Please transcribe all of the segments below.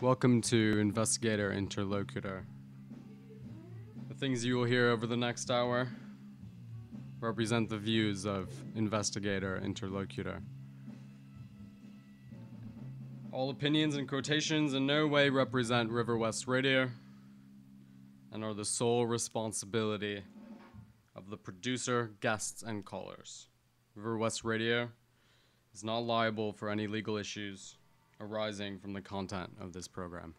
Welcome to Investigator Interlocutor. The things you will hear over the next hour represent the views of Investigator Interlocutor. All opinions and quotations in no way represent River West Radio and are the sole responsibility of the producer, guests, and callers. River West Radio is not liable for any legal issues arising from the content of this program.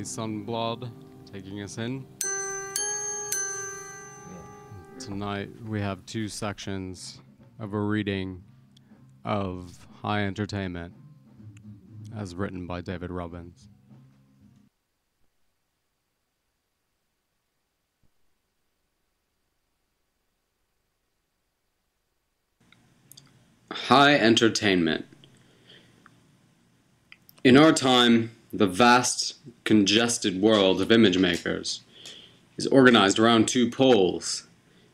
Sunblood taking us in. Tonight we have two sections of a reading of High Entertainment as written by David Robbins. High Entertainment. In our time, the vast, congested world of image makers is organized around two poles.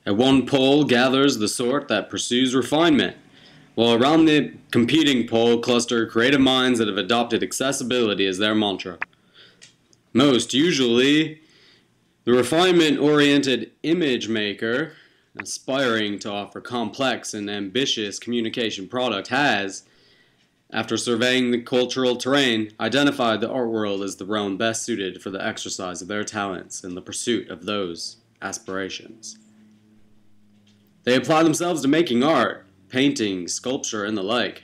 At one pole gathers the sort that pursues refinement, while around the competing pole cluster creative minds that have adopted accessibility as their mantra. Most usually, the refinement-oriented image maker, aspiring to offer complex and ambitious communication product, has, after surveying the cultural terrain, identified the art world as the realm best suited for the exercise of their talents and the pursuit of those aspirations. They apply themselves to making art, painting, sculpture, and the like.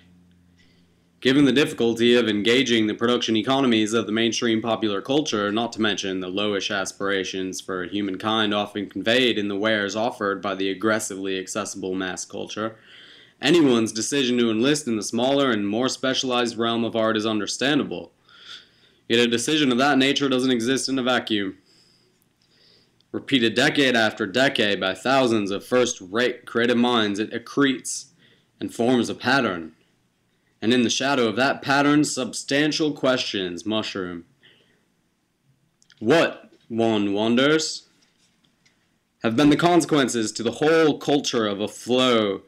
Given the difficulty of engaging the production economies of the mainstream popular culture, not to mention the lowish aspirations for humankind often conveyed in the wares offered by the aggressively accessible mass culture, anyone's decision to enlist in the smaller and more specialized realm of art is understandable. Yet a decision of that nature doesn't exist in a vacuum. Repeated decade after decade by thousands of first-rate creative minds, it accretes and forms a pattern. And in the shadow of that pattern, substantial questions mushroom. What, one wonders, have been the consequences to the whole culture of a flow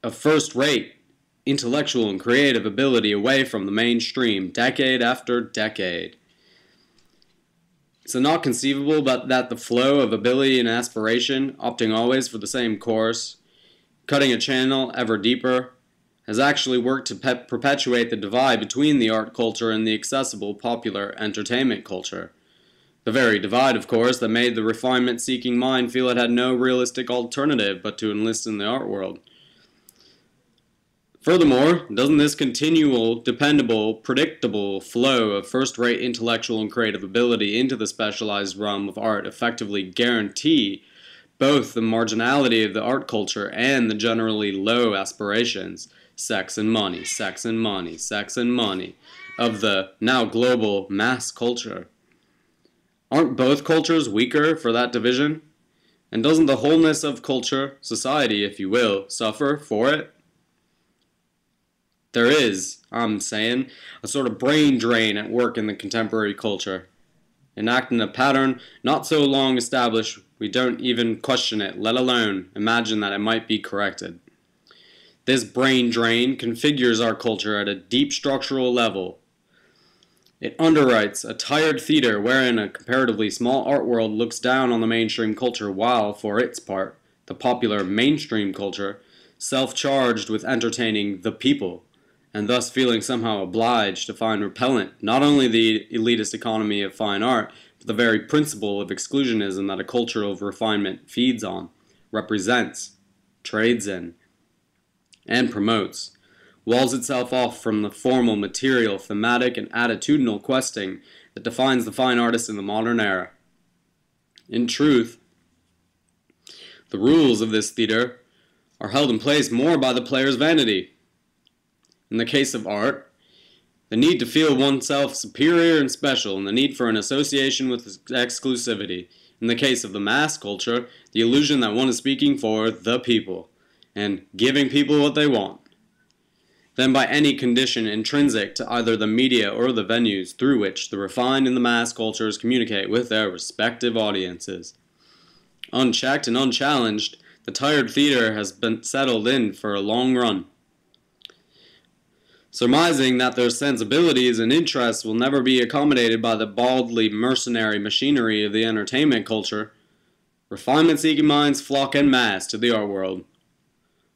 of first-rate intellectual and creative ability away from the mainstream, decade after decade? Is it not conceivable but that the flow of ability and aspiration, opting always for the same course, cutting a channel ever deeper, has actually worked to perpetuate the divide between the art culture and the accessible popular entertainment culture? The very divide, of course, that made the refinement-seeking mind feel it had no realistic alternative but to enlist in the art world. Furthermore, doesn't this continual, dependable, predictable flow of first-rate intellectual and creative ability into the specialized realm of art effectively guarantee both the marginality of the art culture and the generally low aspirations, sex and money, sex and money, sex and money, of the now global mass culture? Aren't both cultures weaker for that division? And doesn't the wholeness of culture, society if you will, suffer for it? There is, I'm saying, a sort of brain drain at work in the contemporary culture, enacting a pattern not so long established we don't even question it, let alone imagine that it might be corrected. This brain drain configures our culture at a deep structural level. It underwrites a tired theater wherein a comparatively small art world looks down on the mainstream culture while, for its part, the popular mainstream culture, self-charged with entertaining the people, and thus feeling somehow obliged to find repellent not only the elitist economy of fine art, but the very principle of exclusionism that a culture of refinement feeds on, represents, trades in, and promotes, walls itself off from the formal, material, thematic, and attitudinal questing that defines the fine artist in the modern era. In truth, the rules of this theater are held in place more by the player's vanity. In the case of art, the need to feel oneself superior and special, and the need for an association with exclusivity. In the case of the mass culture, the illusion that one is speaking for the people, and giving people what they want. Then by any condition intrinsic to either the media or the venues through which the refined and the mass cultures communicate with their respective audiences. Unchecked and unchallenged, the tired theater has been settled in for a long run. Surmising that their sensibilities and interests will never be accommodated by the baldly mercenary machinery of the entertainment culture, refinement-seeking minds flock en masse to the art world.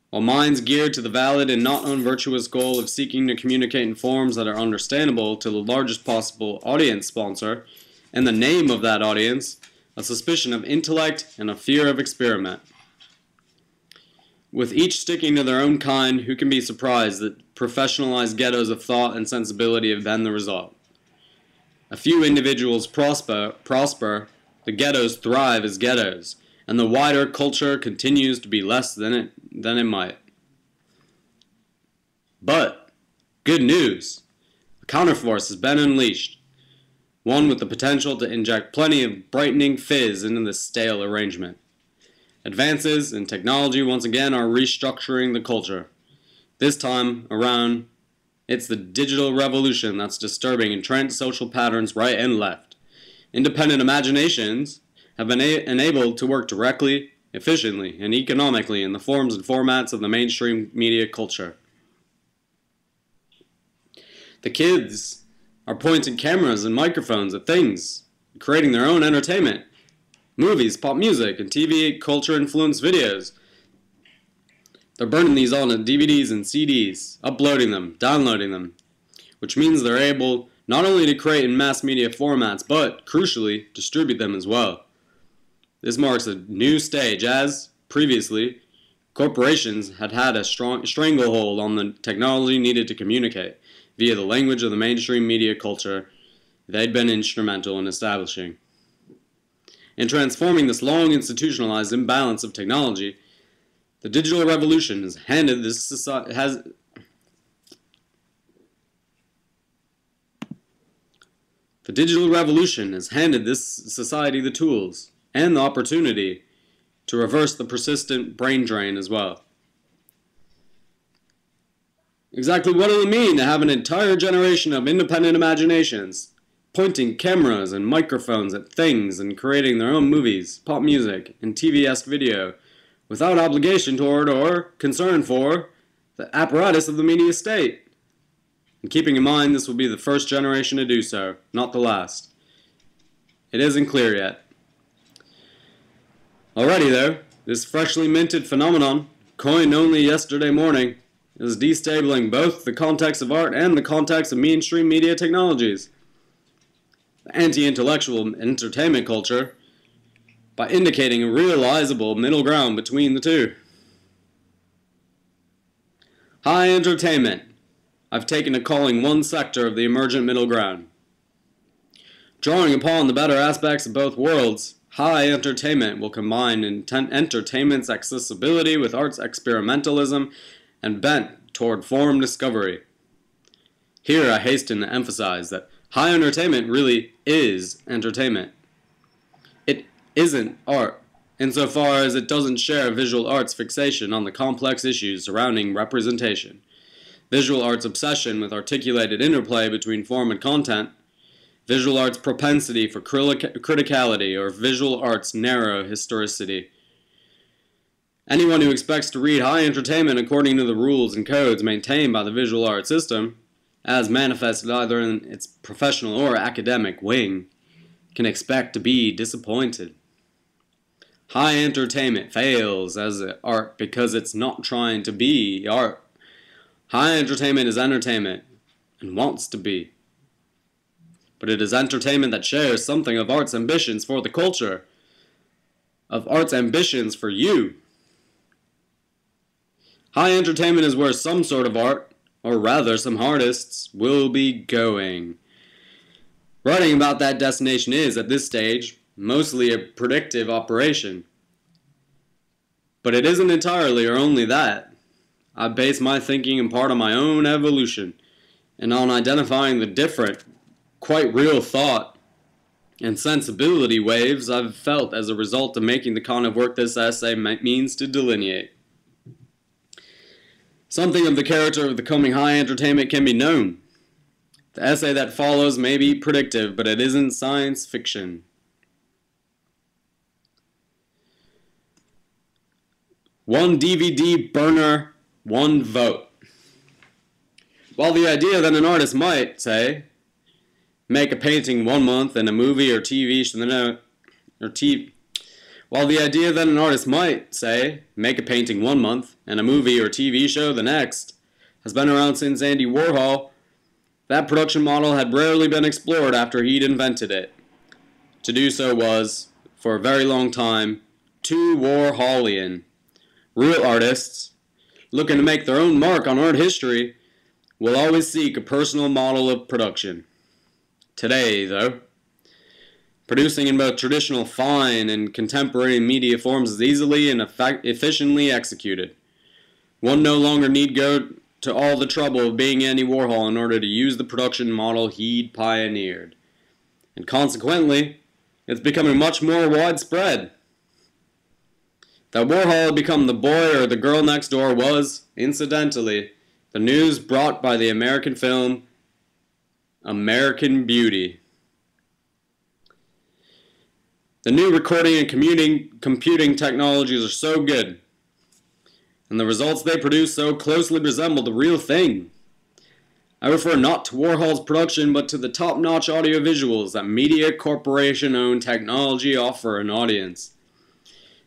While minds geared to the valid and not unvirtuous goal of seeking to communicate in forms that are understandable to the largest possible audience sponsor, in the name of that audience, a suspicion of intellect and a fear of experiment. With each sticking to their own kind, who can be surprised that professionalized ghettos of thought and sensibility have been the result? A few individuals prosper, the ghettos thrive as ghettos, and the wider culture continues to be less than it might. But, good news! A counterforce has been unleashed, one with the potential to inject plenty of brightening fizz into this stale arrangement. Advances in technology once again are restructuring the culture. This time around, it's the digital revolution that's disturbing entrenched social patterns right and left. Independent imaginations have been enabled to work directly, efficiently, and economically in the forms and formats of the mainstream media culture. The kids are pointing cameras and microphones at things, creating their own entertainment. Movies, pop music, and TV culture-influenced videos. They're burning these all into DVDs and CDs, uploading them, downloading them, which means they're able not only to create in mass media formats, but, crucially, distribute them as well. This marks a new stage as, previously, Corporations had had a strong stranglehold on the technology needed to communicate via the language of the mainstream media culture they'd been instrumental in establishing. In transforming this long institutionalized imbalance of technology, the digital revolution has handed this society the tools and the opportunity to reverse the persistent brain drain as well. Exactly what will it mean to have an entire generation of independent imaginations, pointing cameras and microphones at things and creating their own movies, pop music, and TV-esque video, without obligation toward or concern for the apparatus of the media state? And keeping in mind this will be the first generation to do so, not the last. It isn't clear yet. Already though, this freshly minted phenomenon, coined only yesterday morning, is destabilizing both the context of art and the context of mainstream media technologies. The anti-intellectual entertainment culture, by indicating a realizable middle ground between the two. High entertainment. I've taken to calling one sector of the emergent middle ground. Drawing upon the better aspects of both worlds, high entertainment will combine entertainment's accessibility with art's experimentalism and bent toward form discovery. Here I hasten to emphasize that high entertainment really is entertainment. It isn't art, insofar as it doesn't share visual art's fixation on the complex issues surrounding representation, visual art's obsession with articulated interplay between form and content, visual art's propensity for criticality, or visual art's narrow historicity. Anyone who expects to read high entertainment according to the rules and codes maintained by the visual art system, as manifested either in its professional or academic wing, can expect to be disappointed. High entertainment fails as art because it's not trying to be art. High entertainment is entertainment, and wants to be. But it is entertainment that shares something of art's ambitions for the culture, of art's ambitions for you. High entertainment is where some sort of art, or rather some artists, will be going. Writing about that destination is, at this stage, mostly a predictive operation. But it isn't entirely or only that. I base my thinking in part on my own evolution, and on identifying the different, quite real thought and sensibility waves I've felt as a result of making the kind of work this essay means to delineate. Something of the character of the coming high entertainment can be known. The essay that follows may be predictive, but it isn't science fiction. One DVD burner, one vote. While the idea that an artist might, say, make a painting 1 month and a movie or While the idea that an artist might, say, make a painting 1 month and a movie or TV show the next has been around since Andy Warhol, that production model had rarely been explored after he'd invented it. To do so was, for a very long time, too Warholian. Real artists, looking to make their own mark on art history, will always seek a personal model of production. Today, though, producing in both traditional fine and contemporary media forms is easily and efficiently executed. One no longer need go to all the trouble of being Andy Warhol in order to use the production model he'd pioneered. And consequently, it's becoming much more widespread. That Warhol had become the boy or the girl next door was, incidentally, the news brought by the American film American Beauty. The new recording and computing technologies are so good, and the results they produce so closely resemble the real thing. I refer not to Warhol's production, but to the top-notch audiovisuals that media corporation-owned technology offer an audience.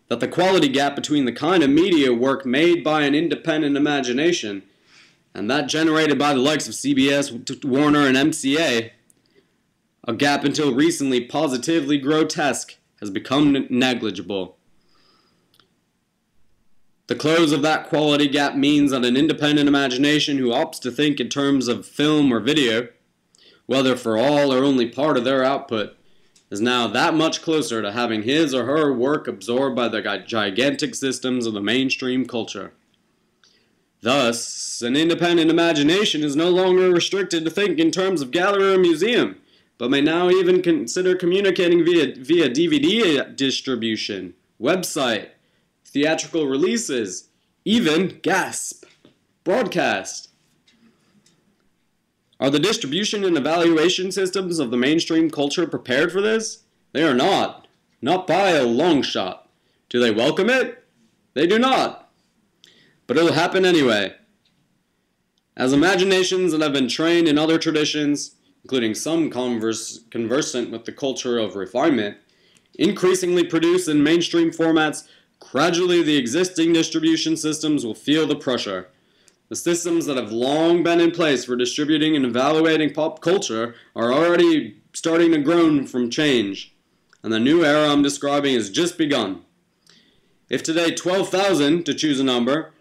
That the quality gap between the kind of media work made by an independent imagination and that generated by the likes of CBS, Warner, and MCA, a gap until recently positively grotesque, has become negligible. The close of that quality gap means that an independent imagination who opts to think in terms of film or video, whether for all or only part of their output, is now that much closer to having his or her work absorbed by the gigantic systems of the mainstream culture. Thus, an independent imagination is no longer restricted to think in terms of gallery or museum, but may now even consider communicating via DVD distribution, website, theatrical releases, even, gasp, broadcast. Are the distribution and evaluation systems of the mainstream culture prepared for this? They are not. Not by a long shot. Do they welcome it? They do not. But it'll happen anyway. As imaginations that have been trained in other traditions, including some conversant with the culture of refinement, increasingly produce in mainstream formats, gradually the existing distribution systems will feel the pressure. The systems that have long been in place for distributing and evaluating pop culture are already starting to groan from change, and the new era I'm describing has just begun. If today 12,000, to choose a number,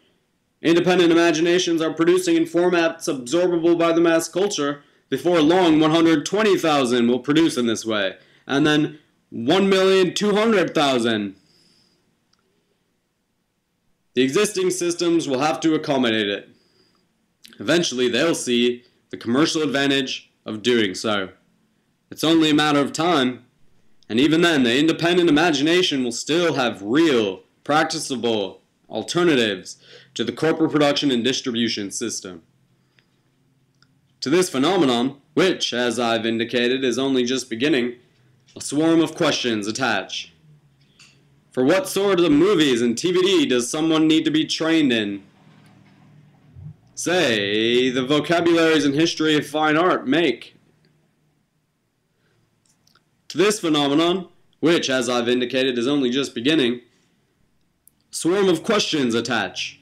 independent imaginations are producing in formats absorbable by the mass culture, before long 120,000 will produce in this way, and then 1,200,000. The existing systems will have to accommodate it. Eventually, they'll see the commercial advantage of doing so. It's only a matter of time, and even then, the independent imagination will still have real, practicable alternatives to the corporate production and distribution system. To this phenomenon, which, as I've indicated, is only just beginning, a swarm of questions attach. For what sort of movies and DVD does someone need to be trained in? Say, the vocabularies and history of fine art make. To this phenomenon, which, as I've indicated, is only just beginning, a swarm of questions attach.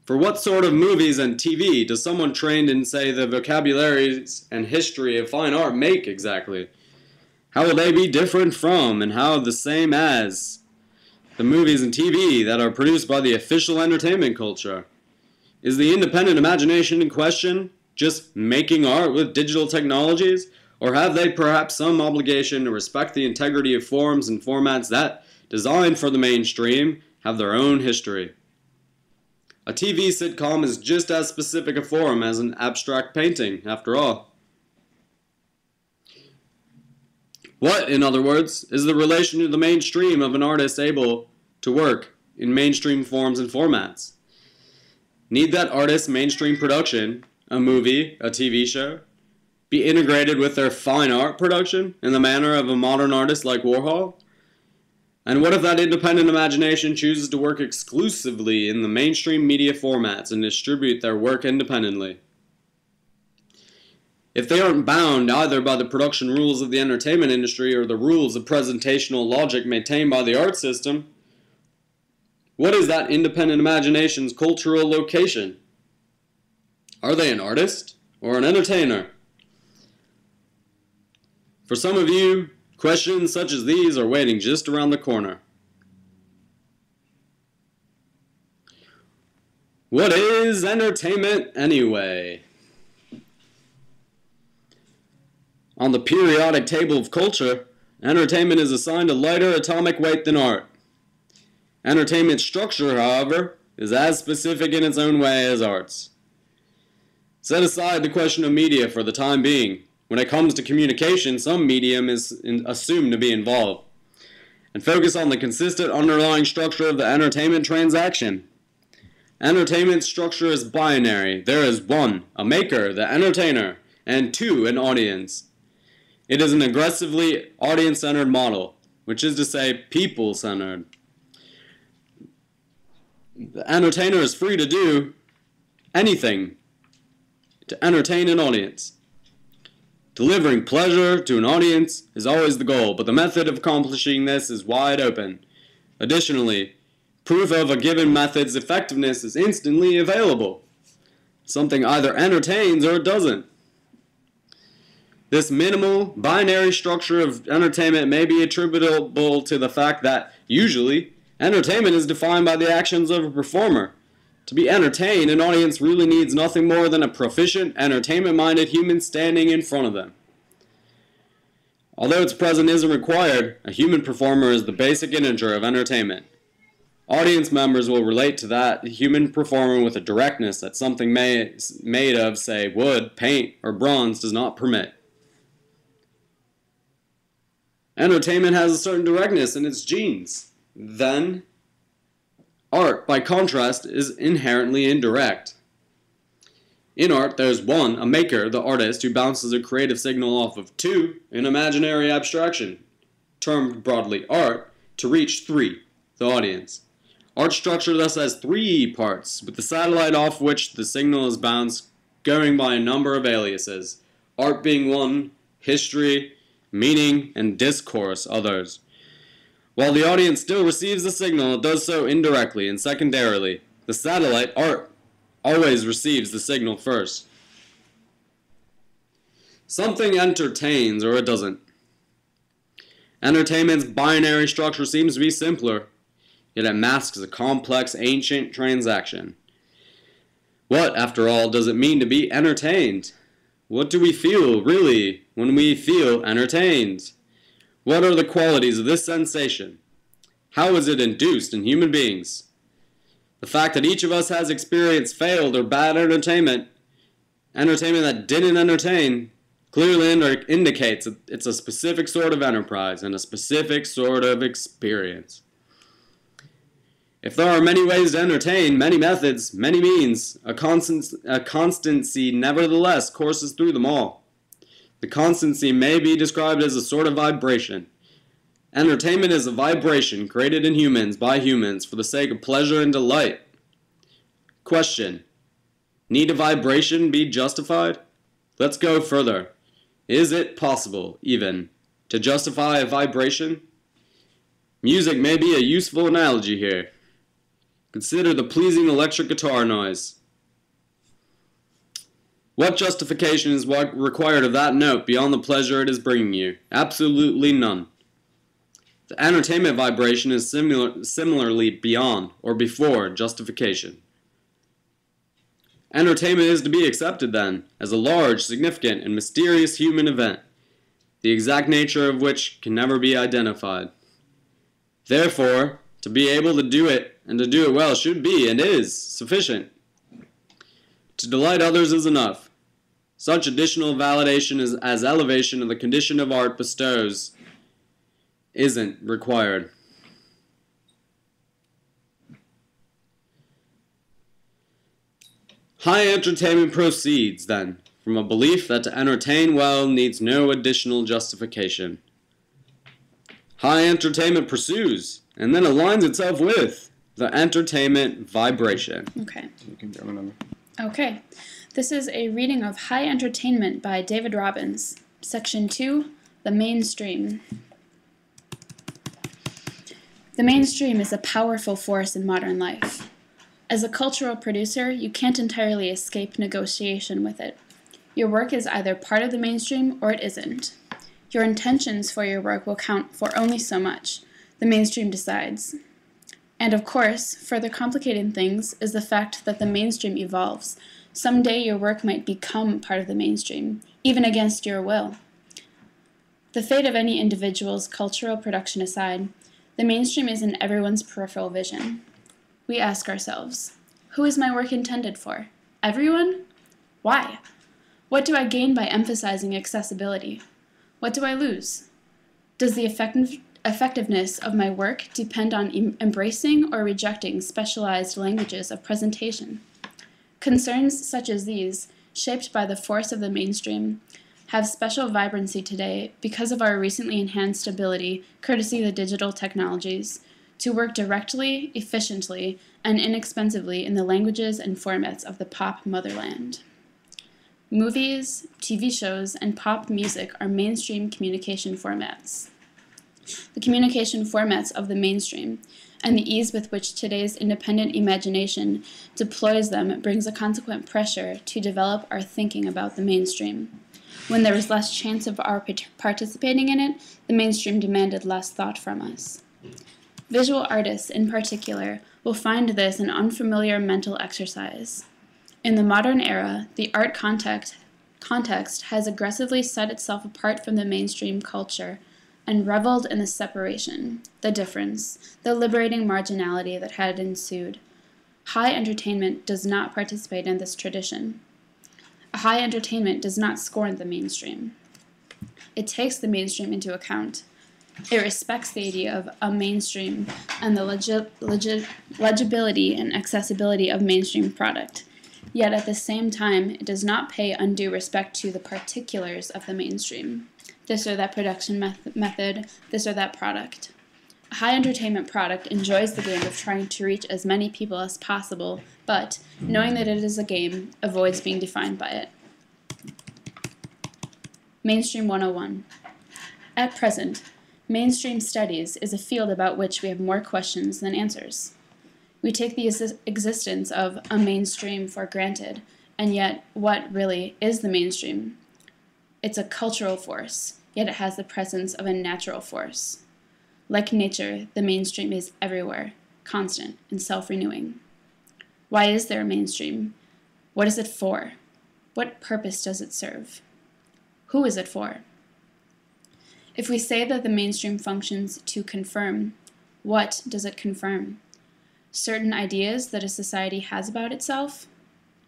For what sort of movies and TV does someone trained in, say, the vocabularies and history of fine art make exactly? How will they be different from, and how the same as, the movies and TV that are produced by the official entertainment culture? Is the independent imagination in question just making art with digital technologies, or have they perhaps some obligation to respect the integrity of forms and formats that, designed for the mainstream, have their own history? A TV sitcom is just as specific a form as an abstract painting, after all. What, in other words, is the relation to the mainstream of an artist able to work in mainstream forms and formats? Need that artist's mainstream production, a movie, a TV show, be integrated with their fine art production in the manner of a modern artist like Warhol? And what if that independent imagination chooses to work exclusively in the mainstream media formats and distribute their work independently? If they aren't bound either by the production rules of the entertainment industry or the rules of presentational logic maintained by the art system, what is that independent imagination's cultural location? Are they an artist or an entertainer? For some of you, questions such as these are waiting just around the corner. What is entertainment anyway? On the periodic table of culture, entertainment is assigned a lighter atomic weight than art. Entertainment structure, however, is as specific in its own way as art's. Set aside the question of media for the time being. When it comes to communication, some medium is assumed to be involved, and focus on the consistent underlying structure of the entertainment transaction. Entertainment structure is binary. There is one, a maker, the entertainer, and two, an audience. It is an aggressively audience-centered model, which is to say, people-centered. The entertainer is free to do anything to entertain an audience. Delivering pleasure to an audience is always the goal, but the method of accomplishing this is wide open. Additionally, proof of a given method's effectiveness is instantly available. Something either entertains or it doesn't. This minimal, binary structure of entertainment may be attributable to the fact that, usually, Entertainment is defined by the actions of a performer. To be entertained, an audience really needs nothing more than a proficient, entertainment-minded human standing in front of them. Although its presence isn't required, a human performer is the basic integer of entertainment. Audience members will relate to that human performer with a directness that something made of, say, wood, paint, or bronze does not permit. Entertainment has a certain directness in its genes. Then, art, by contrast, is inherently indirect. In art, there's 1, a maker, the artist, who bounces a creative signal off of 2, an imaginary abstraction, termed broadly art, to reach 3, the audience. Art structure thus has 3 parts, with the satellite off which the signal is bounced going by a number of aliases, art being 1, history, meaning, and discourse others. While the audience still receives the signal, it does so indirectly and secondarily. The satellite, art, always receives the signal first. Something entertains or it doesn't. Entertainment's binary structure seems to be simpler, yet it masks a complex ancient transaction. What, after all, does it mean to be entertained? What do we feel, really, when we feel entertained? What are the qualities of this sensation? How is it induced in human beings? The fact that each of us has experienced failed or bad entertainment that didn't entertain, clearly indicates that it's a specific sort of enterprise and a specific sort of experience. If there are many ways to entertain, many methods, many means, a constancy nevertheless courses through them all. The constancy may be described as a sort of vibration. Entertainment is a vibration created in humans by humans for the sake of pleasure and delight. Question: need a vibration be justified? Let's go further. Is it possible, even, to justify a vibration? Music may be a useful analogy here. Consider the pleasing electric guitar noise. What justification is required of that note beyond the pleasure it is bringing you? Absolutely none. The entertainment vibration is similarly beyond or before justification. Entertainment is to be accepted, then, as a large, significant, and mysterious human event, the exact nature of which can never be identified. Therefore, to be able to do it, and to do it well, should be, and is, sufficient. To delight others is enough. Such additional validation as elevation of the condition of art bestows isn't required. High entertainment proceeds, then, from a belief that to entertain well needs no additional justification. High entertainment pursues, and then aligns itself with, the entertainment vibration. Okay. You can go remember. Okay. This is a reading of High Entertainment by David Robbins. Section 2, The Mainstream. The mainstream is a powerful force in modern life. As a cultural producer, you can't entirely escape negotiation with it. Your work is either part of the mainstream or it isn't. Your intentions for your work will count for only so much. The mainstream decides. And of course, further complicating things is the fact that the mainstream evolves. Someday your work might become part of the mainstream, even against your will. The fate of any individual's cultural production aside, the mainstream is in everyone's peripheral vision. We ask ourselves, who is my work intended for? Everyone? Why? What do I gain by emphasizing accessibility? What do I lose? Does the effectiveness of my work depend on embracing or rejecting specialized languages of presentation? Concerns such as these, shaped by the force of the mainstream, have special vibrancy today because of our recently enhanced ability, courtesy of the digital technologies, to work directly, efficiently, and inexpensively in the languages and formats of the pop motherland. Movies, TV shows, and pop music are mainstream communication formats. The communication formats of the mainstream, and the ease with which today's independent imagination deploys them brings a consequent pressure to develop our thinking about the mainstream. When there was less chance of our participating in it, the mainstream demanded less thought from us. Visual artists, in particular, will find this an unfamiliar mental exercise. In the modern era, the art context has aggressively set itself apart from the mainstream culture and reveled in the separation, the difference, the liberating marginality that had ensued. High entertainment does not participate in this tradition. A high entertainment does not scorn the mainstream. It takes the mainstream into account. It respects the idea of a mainstream and the legibility and accessibility of mainstream product. Yet at the same time, it does not pay undue respect to the particulars of the mainstream. This or that production method, this or that product. A high entertainment product enjoys the game of trying to reach as many people as possible, but, knowing that it is a game, avoids being defined by it. Mainstream 101. At present, mainstream studies is a field about which we have more questions than answers. We take the existence of a mainstream for granted, and yet what really is the mainstream? It's a cultural force, yet it has the presence of a natural force. Like nature, the mainstream is everywhere, constant and self-renewing. Why is there a mainstream? What is it for? What purpose does it serve? Who is it for? If we say that the mainstream functions to confirm, what does it confirm? Certain ideas that a society has about itself,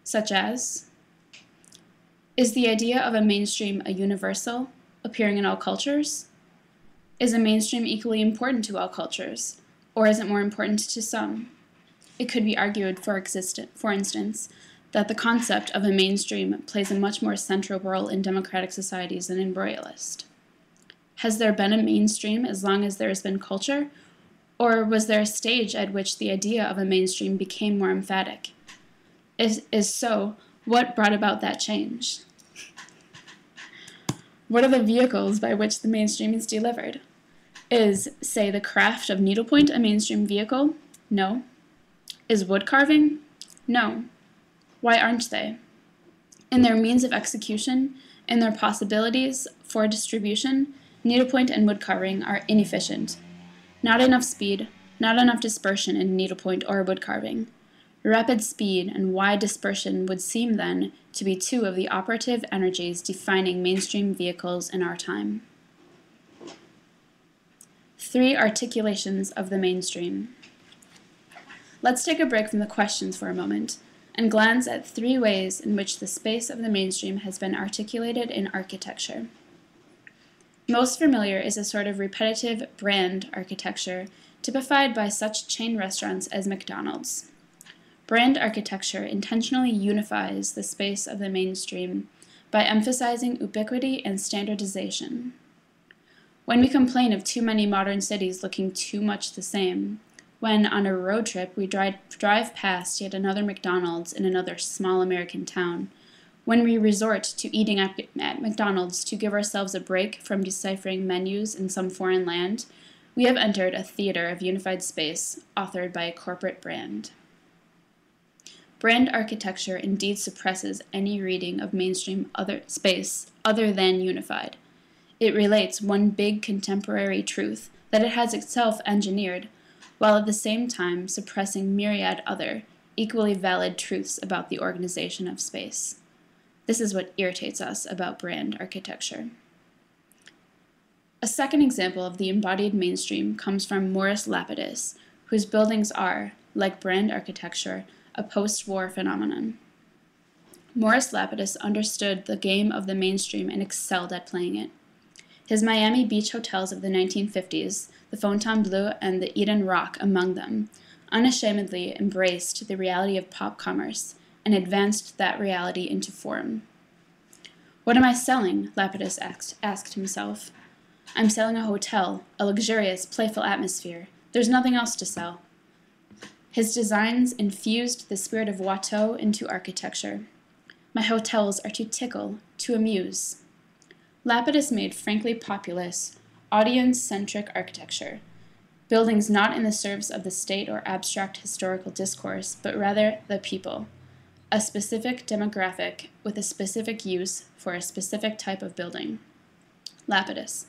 such as, is the idea of a mainstream a universal, appearing in all cultures? Is a mainstream equally important to all cultures, or is it more important to some? It could be argued, for instance, that the concept of a mainstream plays a much more central role in democratic societies than in royalist. Has there been a mainstream as long as there has been culture, or was there a stage at which the idea of a mainstream became more emphatic? If so, what brought about that change? What are the vehicles by which the mainstream is delivered? Is, say, the craft of needlepoint a mainstream vehicle? No. Is wood carving? No. Why aren't they? In their means of execution, in their possibilities for distribution, needlepoint and wood carving are inefficient. Not enough speed, not enough dispersion in needlepoint or wood carving. Rapid speed and wide dispersion would seem, then, to be two of the operative energies defining mainstream vehicles in our time. 3 articulations of the mainstream. Let's take a break from the questions for a moment and glance at 3 ways in which the space of the mainstream has been articulated in architecture. Most familiar is a sort of repetitive brand architecture typified by such chain restaurants as McDonald's. Brand architecture intentionally unifies the space of the mainstream by emphasizing ubiquity and standardization. When we complain of too many modern cities looking too much the same, when on a road trip we drive past yet another McDonald's in another small American town, when we resort to eating at McDonald's to give ourselves a break from deciphering menus in some foreign land, we have entered a theater of unified space authored by a corporate brand. Brand architecture indeed suppresses any reading of mainstream space other than unified. It relates one big contemporary truth that it has itself engineered, while at the same time suppressing myriad other, equally valid truths about the organization of space. This is what irritates us about brand architecture. A second example of the embodied mainstream comes from Morris Lapidus, whose buildings are, like brand architecture, a post-war phenomenon. Morris Lapidus understood the game of the mainstream and excelled at playing it. His Miami Beach hotels of the 1950s, the Fontainebleau and the Eden Rock among them, unashamedly embraced the reality of pop commerce and advanced that reality into form. What am I selling? Lapidus asked himself. I'm selling a hotel, a luxurious, playful atmosphere. There's nothing else to sell. His designs infused the spirit of Watteau into architecture. My hotels are to tickle, to amuse. Lapidus made frankly populist, audience-centric architecture, buildings not in the service of the state or abstract historical discourse, but rather the people, a specific demographic with a specific use for a specific type of building. Lapidus.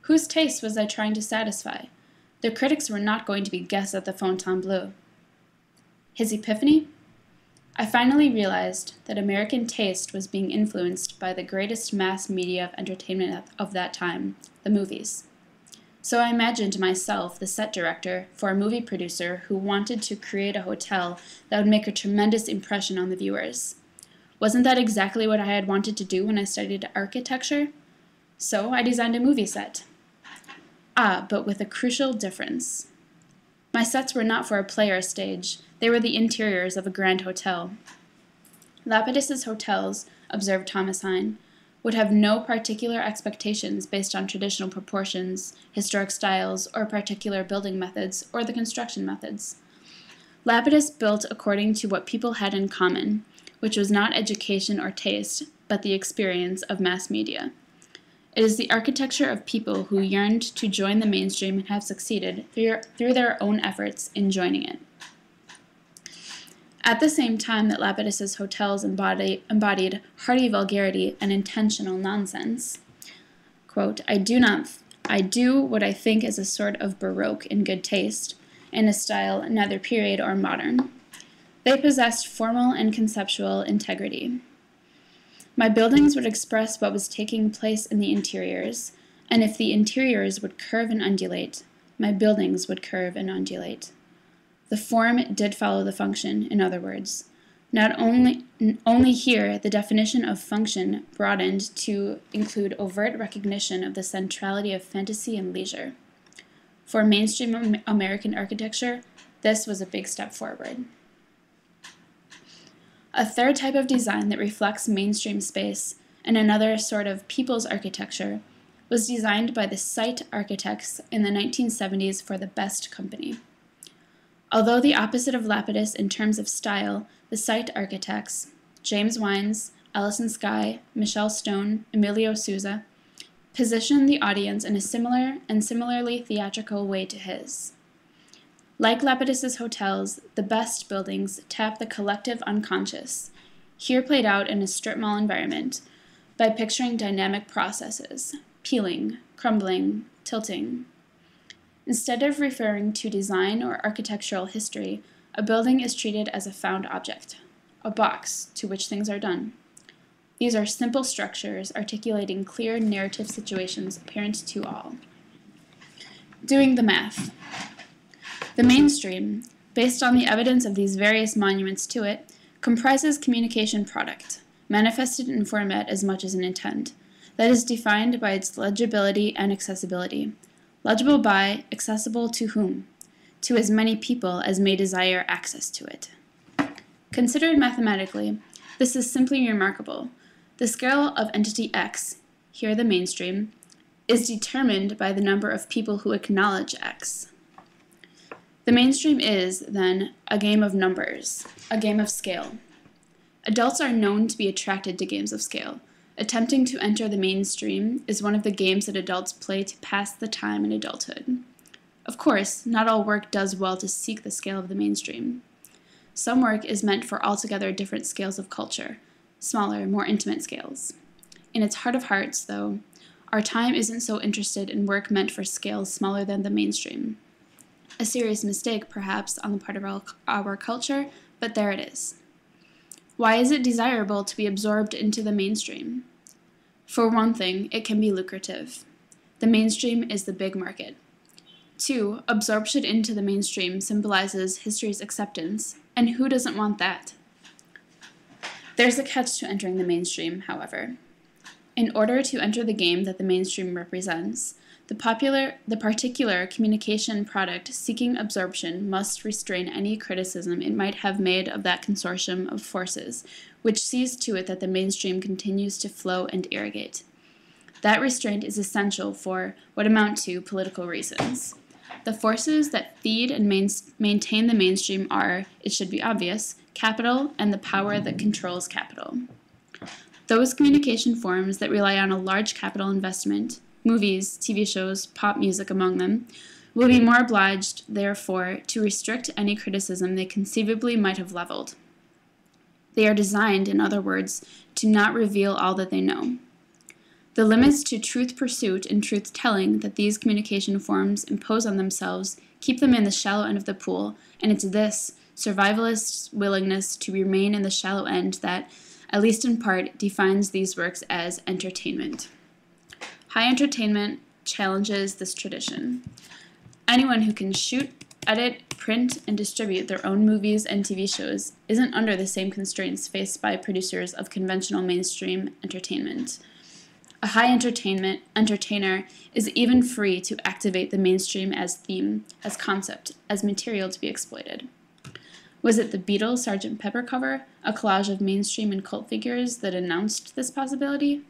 Whose taste was I trying to satisfy? The critics were not going to be guests at the Fontainebleau. His epiphany? I finally realized that American taste was being influenced by the greatest mass media of entertainment of that time, the movies. So I imagined myself the set director for a movie producer who wanted to create a hotel that would make a tremendous impression on the viewers. Wasn't that exactly what I had wanted to do when I studied architecture? So I designed a movie set. But with a crucial difference. My sets were not for a play or stage. They were the interiors of a grand hotel. Lapidus's hotels, observed Thomas Hine, would have no particular expectations based on traditional proportions, historic styles, or particular building methods, or the construction methods. Lapidus built according to what people had in common, which was not education or taste, but the experience of mass media. It is the architecture of people who yearned to join the mainstream and have succeeded through their own efforts in joining it. At the same time that Lapidus's hotels embodied hearty vulgarity and intentional nonsense, quote, I do what I think is a sort of Baroque in good taste, in a style neither period or modern. They possessed formal and conceptual integrity. My buildings would express what was taking place in the interiors, and if the interiors would curve and undulate, my buildings would curve and undulate. The form did follow the function, in other words. Only here the definition of function broadened to include overt recognition of the centrality of fantasy and leisure. For mainstream American architecture, this was a big step forward. A third type of design that reflects mainstream space, and another sort of people's architecture, was designed by the site architects in the 1970s for the Best Company. Although the opposite of Lapidus in terms of style, the site architects, James Wines, Alison Skye, Michelle Stone, Emilio Souza, positioned the audience in a similar and similarly theatrical way to his. Like Lapidus's hotels, the Best buildings tap the collective unconscious, here played out in a strip mall environment, by picturing dynamic processes, peeling, crumbling, tilting. Instead of referring to design or architectural history, a building is treated as a found object, a box to which things are done. These are simple structures articulating clear narrative situations apparent to all. Doing the math. The mainstream, based on the evidence of these various monuments to it, comprises communication product, manifested in format as much as in intent, that is defined by its legibility and accessibility. Legible by, accessible to whom? To as many people as may desire access to it. Considered mathematically, this is simply remarkable. The scale of entity X, here the mainstream, is determined by the number of people who acknowledge X. The mainstream is, then, a game of numbers, a game of scale. Adults are known to be attracted to games of scale. Attempting to enter the mainstream is one of the games that adults play to pass the time in adulthood. Of course, not all work does well to seek the scale of the mainstream. Some work is meant for altogether different scales of culture, smaller, more intimate scales. In its heart of hearts, though, our time isn't so interested in work meant for scales smaller than the mainstream. A serious mistake, perhaps, on the part of our culture, but there it is. Why is it desirable to be absorbed into the mainstream? For one thing, it can be lucrative. The mainstream is the big market. 2, absorption into the mainstream symbolizes history's acceptance, and who doesn't want that? There's a catch to entering the mainstream, however. In order to enter the game that the mainstream represents, the particular communication product seeking absorption must restrain any criticism it might have made of that consortium of forces, which sees to it that the mainstream continues to flow and irrigate. That restraint is essential for what amount to political reasons. The forces that feed and maintain the mainstream are, it should be obvious, capital and the power that controls capital. Those communication forms that rely on a large capital investment, movies, TV shows, pop music among them, will be more obliged, therefore, to restrict any criticism they conceivably might have leveled. They are designed, in other words, to not reveal all that they know. The limits to truth pursuit and truth telling that these communication forms impose on themselves keep them in the shallow end of the pool, and it's this survivalist willingness to remain in the shallow end that, at least in part, defines these works as entertainment. High entertainment challenges this tradition. Anyone who can shoot, edit, print, and distribute their own movies and TV shows isn't under the same constraints faced by producers of conventional mainstream entertainment. A high entertainer is even free to activate the mainstream as theme, as concept, as material to be exploited. Was it the Beatles' Sgt. Pepper cover, a collage of mainstream and cult figures, that announced this possibility?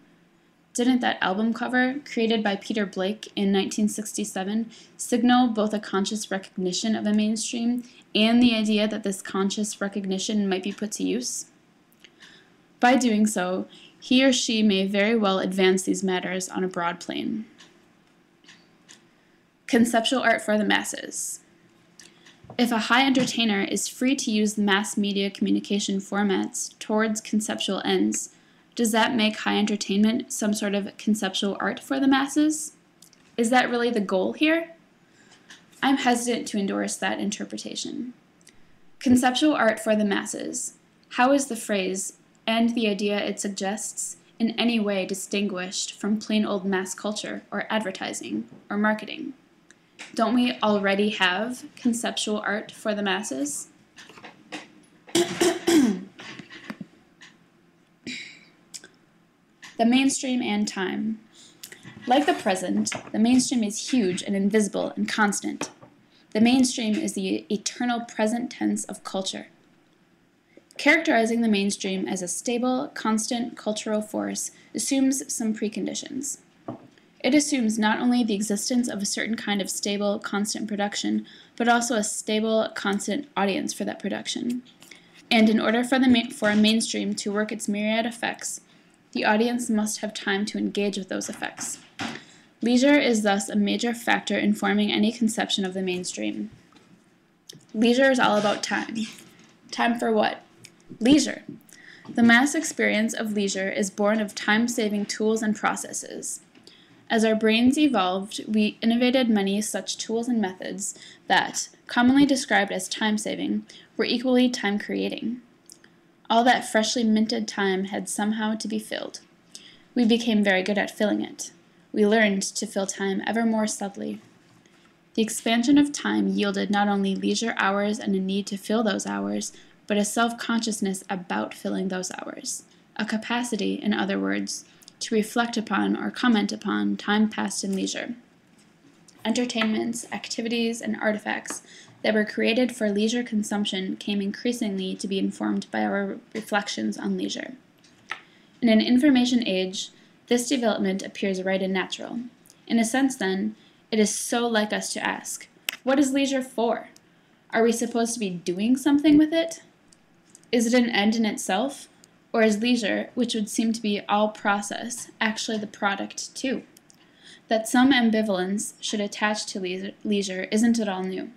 Didn't that album cover, created by Peter Blake in 1967, signal both a conscious recognition of a mainstream and the idea that this conscious recognition might be put to use? By doing so, he or she may very well advance these matters on a broad plane. Conceptual art for the masses. If a high entertainer is free to use mass media communication formats towards conceptual ends, does that make high entertainment some sort of conceptual art for the masses? Is that really the goal here? I'm hesitant to endorse that interpretation. Conceptual art for the masses. How is the phrase, and the idea it suggests, in any way distinguished from plain old mass culture or advertising or marketing? Don't we already have conceptual art for the masses? The mainstream and time. Like the present, the mainstream is huge and invisible and constant. The mainstream is the eternal present tense of culture. Characterizing the mainstream as a stable, constant cultural force assumes some preconditions. It assumes not only the existence of a certain kind of stable, constant production, but also a stable, constant audience for that production. And in order for a mainstream to work its myriad effects, the audience must have time to engage with those effects. Leisure is thus a major factor in forming any conception of the mainstream. Leisure is all about time. Time for what? Leisure. The mass experience of leisure is born of time-saving tools and processes. As our brains evolved, we innovated many such tools and methods that, commonly described as time-saving, were equally time-creating. All that freshly minted time had somehow to be filled. We became very good at filling it. We learned to fill time ever more subtly. The expansion of time yielded not only leisure hours and a need to fill those hours, but a self-consciousness about filling those hours. A capacity, in other words, to reflect upon or comment upon time passed in leisure. Entertainments, activities, and artifacts that were created for leisure consumption came increasingly to be informed by our reflections on leisure. In an information age, this development appears right and natural. In a sense, then, it is so like us to ask, what is leisure for? Are we supposed to be doing something with it? Is it an end in itself? Or is leisure, which would seem to be all process, actually the product too? That some ambivalence should attach to leisure isn't at all new.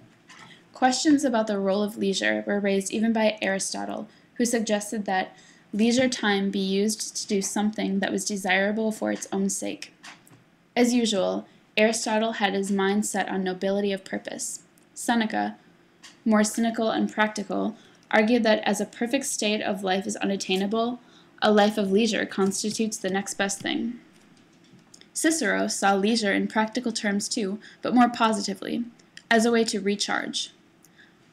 Questions about the role of leisure were raised even by Aristotle, who suggested that leisure time be used to do something that was desirable for its own sake. As usual, Aristotle had his mind set on nobility of purpose. Seneca, more cynical and practical, argued that as a perfect state of life is unattainable, a life of leisure constitutes the next best thing. Cicero saw leisure in practical terms too, but more positively, as a way to recharge.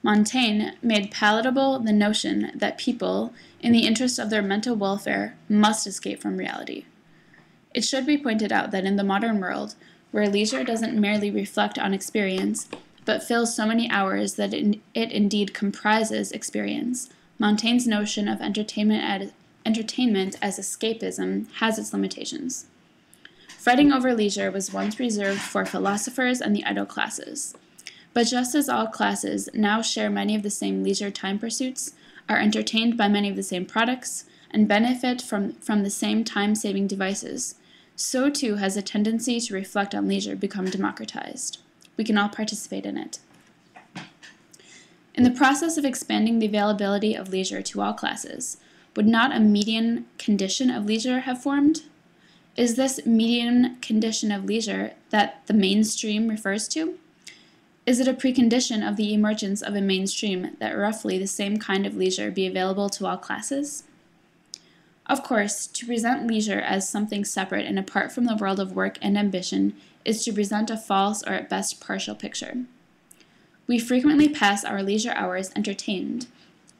Montaigne made palatable the notion that people, in the interest of their mental welfare, must escape from reality. It should be pointed out that in the modern world, where leisure doesn't merely reflect on experience, but fills so many hours that it indeed comprises experience, Montaigne's notion of entertainment as escapism has its limitations. Fretting over leisure was once reserved for philosophers and the idle classes. But just as all classes now share many of the same leisure time pursuits, are entertained by many of the same products, and benefit from the same time-saving devices, so too has a tendency to reflect on leisure become democratized. We can all participate in it. In the process of expanding the availability of leisure to all classes, would not a median condition of leisure have formed? Is this median condition of leisure that the mainstream refers to? Is it a precondition of the emergence of a mainstream that roughly the same kind of leisure be available to all classes? Of course, to present leisure as something separate and apart from the world of work and ambition is to present a false or at best partial picture. We frequently pass our leisure hours entertained,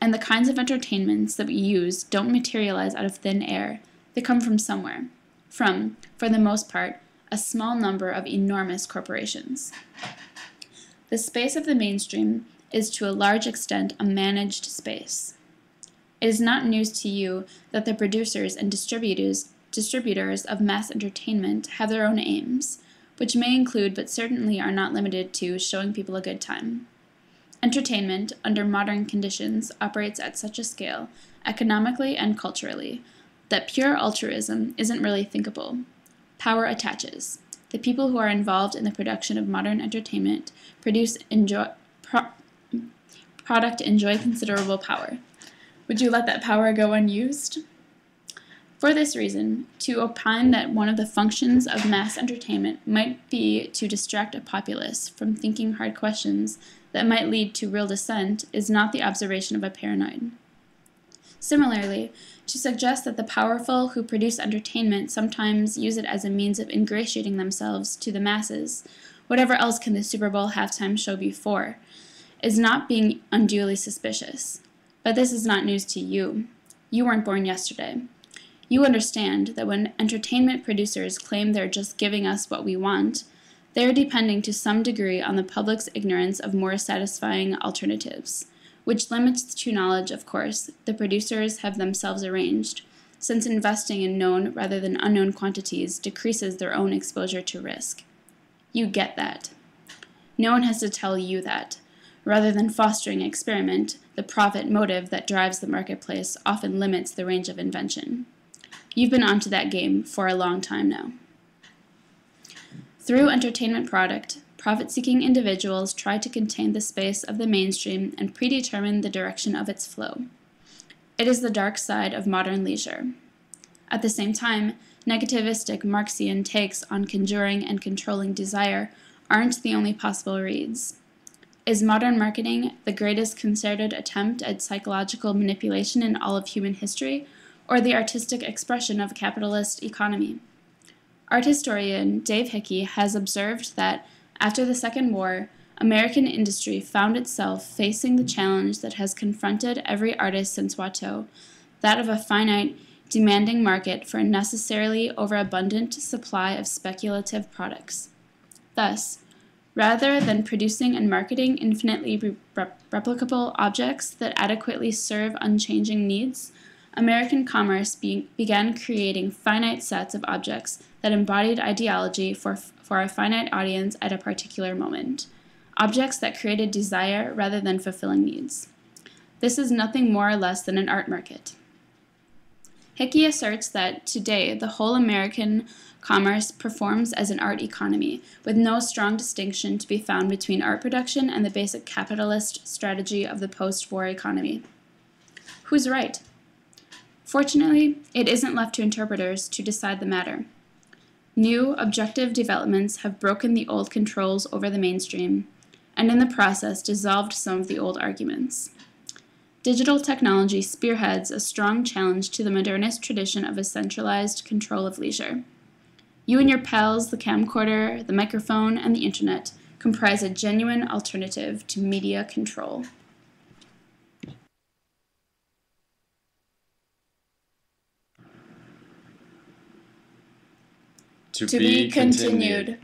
and the kinds of entertainments that we use don't materialize out of thin air. They come from somewhere, from, for the most part, a small number of enormous corporations. The space of the mainstream is to a large extent a managed space. It is not news to you that the producers and distributors of mass entertainment have their own aims, which may include but certainly are not limited to showing people a good time. Entertainment, under modern conditions, operates at such a scale, economically and culturally, that pure altruism isn't really thinkable. Power attaches. The people who are involved in the production of modern entertainment product enjoy considerable power. Would you let that power go unused? For this reason, to opine that one of the functions of mass entertainment might be to distract a populace from thinking hard questions that might lead to real dissent is not the observation of a paranoid. Similarly, to suggest that the powerful who produce entertainment sometimes use it as a means of ingratiating themselves to the masses, whatever else can the Super Bowl halftime show be for, is not being unduly suspicious. But this is not news to you. You weren't born yesterday. You understand that when entertainment producers claim they're just giving us what we want, they are depending to some degree on the public's ignorance of more satisfying alternatives, which limits to knowledge, of course, the producers have themselves arranged, since investing in known rather than unknown quantities decreases their own exposure to risk. You get that. No one has to tell you that. Rather than fostering experiment, the profit motive that drives the marketplace often limits the range of invention. You've been onto that game for a long time now. Through entertainment product, profit-seeking individuals try to contain the space of the mainstream and predetermine the direction of its flow. It is the dark side of modern leisure. At the same time, negativistic Marxian takes on conjuring and controlling desire aren't the only possible reads. Is modern marketing the greatest concerted attempt at psychological manipulation in all of human history, or the artistic expression of a capitalist economy? Art historian Dave Hickey has observed that, after the Second War, American industry found itself facing the challenge that has confronted every artist since Watteau, that of a finite, demanding market for a necessarily overabundant supply of speculative products. Thus, rather than producing and marketing infinitely replicable objects that adequately serve unchanging needs, American commerce began creating finite sets of objects that embodied ideology for a finite audience at a particular moment, objects that created desire rather than fulfilling needs. This is nothing more or less than an art market. Hickey asserts that today the whole American commerce performs as an art economy, with no strong distinction to be found between art production and the basic capitalist strategy of the post-war economy. Who's right? Fortunately, it isn't left to interpreters to decide the matter. New, objective developments have broken the old controls over the mainstream, and in the process dissolved some of the old arguments. Digital technology spearheads a strong challenge to the modernist tradition of a centralized control of leisure. You and your pals, the camcorder, the microphone, and the internet comprise a genuine alternative to media control. To be continued.